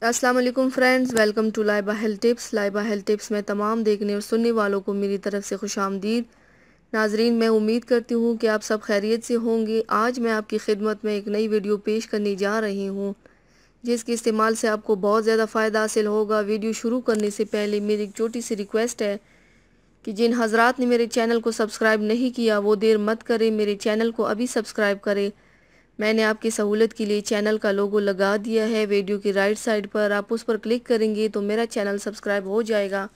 अस्सलाम वालेकुम friends, welcome to Laiba health tips. Laiba health tips में तमाम देखने और सुनने वालों को मेरी तरफ से खुशामदीद। नाजरीन, मैं उम्मीद करती हूँ कि आप सब खैरियत से होंगे। आज मैं आपकी खिदमत में एक नई वीडियो पेश करने जा रही हूँ जिसके इस्तेमाल से आपको बहुत ज़्यादा फ़ायदा हासिल होगा। वीडियो शुरू करने से पहले मेरी एक छोटी सी रिक्वेस्ट है कि जिन हजरात ने मेरे चैनल को सब्सक्राइब नहीं किया वो देर मत करें, मेरे चैनल को अभी सब्सक्राइब करें। मैंने आपकी सहूलत के लिए चैनल का लोगो लगा दिया है वीडियो की राइट साइड पर। आप उस पर क्लिक करेंगे तो मेरा चैनल सब्सक्राइब हो जाएगा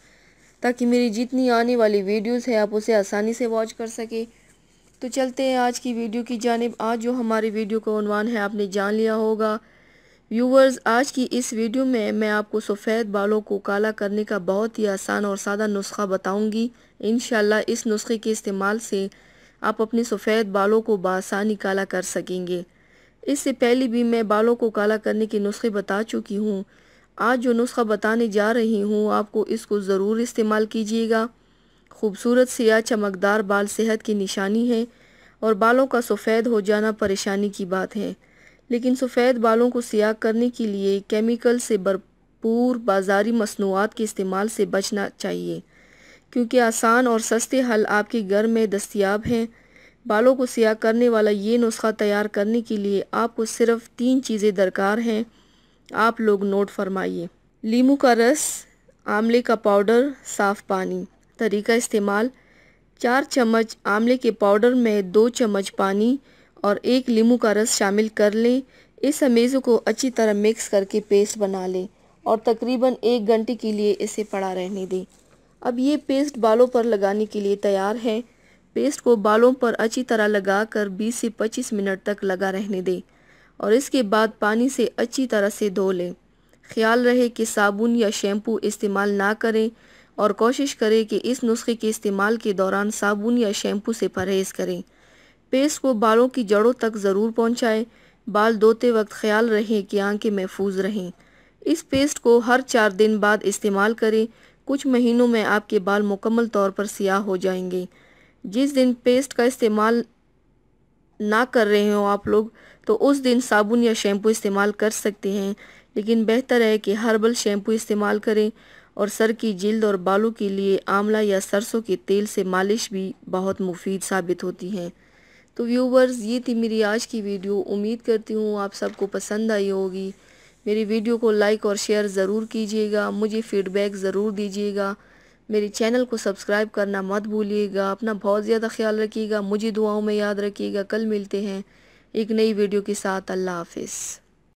ताकि मेरी जितनी आने वाली वीडियोस है आप उसे आसानी से वॉच कर सके। तो चलते हैं आज की वीडियो की जानिब। आज जो हमारी वीडियो का उन्वान है आपने जान लिया होगा। व्यूवर्स, आज की इस वीडियो में मैं आपको सफ़ेद बालों को काला करने का बहुत ही आसान और सादा नुस्खा बताऊंगी। इंशाल्लाह इस नुस्खे के इस्तेमाल से आप अपने सफ़ेद बालों को बआसानी काला कर सकेंगे। इससे पहले भी मैं बालों को काला करने के नुस्खे बता चुकी हूँ। आज जो नुस्खा बताने जा रही हूँ आपको इसको ज़रूर इस्तेमाल कीजिएगा। खूबसूरत सियाह चमकदार बाल सेहत की निशानी है और बालों का सफ़ेद हो जाना परेशानी की बात है। लेकिन सफ़ेद बालों को सियाह करने के लिए केमिकल से भरपूर बाज़ारी मसनूआत के इस्तेमाल से बचना चाहिए, क्योंकि आसान और सस्ते हल आपके घर में दस्तयाब हैं। बालों को सियाह करने वाला ये नुस्खा तैयार करने के लिए आपको सिर्फ 3 चीज़ें दरकार हैं। आप लोग नोट फरमाइए। नींबू का रस, आंवले का पाउडर, साफ़ पानी। तरीका इस्तेमाल: 4 चम्मच आंवले के पाउडर में 2 चम्मच पानी और 1 नींबू का रस शामिल कर लें। इस अमेज़ को अच्छी तरह मिक्स करके पेस्ट बना लें और तकरीबन 1 घंटे के लिए इसे पड़ा रहने दें। अब ये पेस्ट बालों पर लगाने के लिए तैयार है। पेस्ट को बालों पर अच्छी तरह लगाकर 20 से 25 मिनट तक लगा रहने दें और इसके बाद पानी से अच्छी तरह से धो लें। ख्याल रहे कि साबुन या शैम्पू इस्तेमाल ना करें और कोशिश करें कि इस नुस्खे के इस्तेमाल के दौरान साबुन या शैम्पू से परहेज़ करें। पेस्ट को बालों की जड़ों तक ज़रूर पहुँचाएँ। बाल धोते वक्त ख्याल रहे कि आंखें महफूज रहें। इस पेस्ट को हर 4 दिन बाद इस्तेमाल करें। कुछ महीनों में आपके बाल मुकम्मल तौर पर सियाह हो जाएंगे। जिस दिन पेस्ट का इस्तेमाल ना कर रहे हो आप लोग तो उस दिन साबुन या शैम्पू इस्तेमाल कर सकते हैं, लेकिन बेहतर है कि हर्बल शैम्पू इस्तेमाल करें। और सर की जिल्द और बालों के लिए आंवला या सरसों के तेल से मालिश भी बहुत मुफीद साबित होती है। तो व्यूवर्स, ये थी मेरी आज की वीडियो। उम्मीद करती हूँ आप सबको पसंद आई होगी। मेरी वीडियो को लाइक और शेयर ज़रूर कीजिएगा, मुझे फ़ीडबैक ज़रूर दीजिएगा। मेरे चैनल को सब्सक्राइब करना मत भूलिएगा। अपना बहुत ज़्यादा ख्याल रखिएगा, मुझे दुआओं में याद रखिएगा। कल मिलते हैं एक नई वीडियो के साथ। अल्लाह हाफिज़।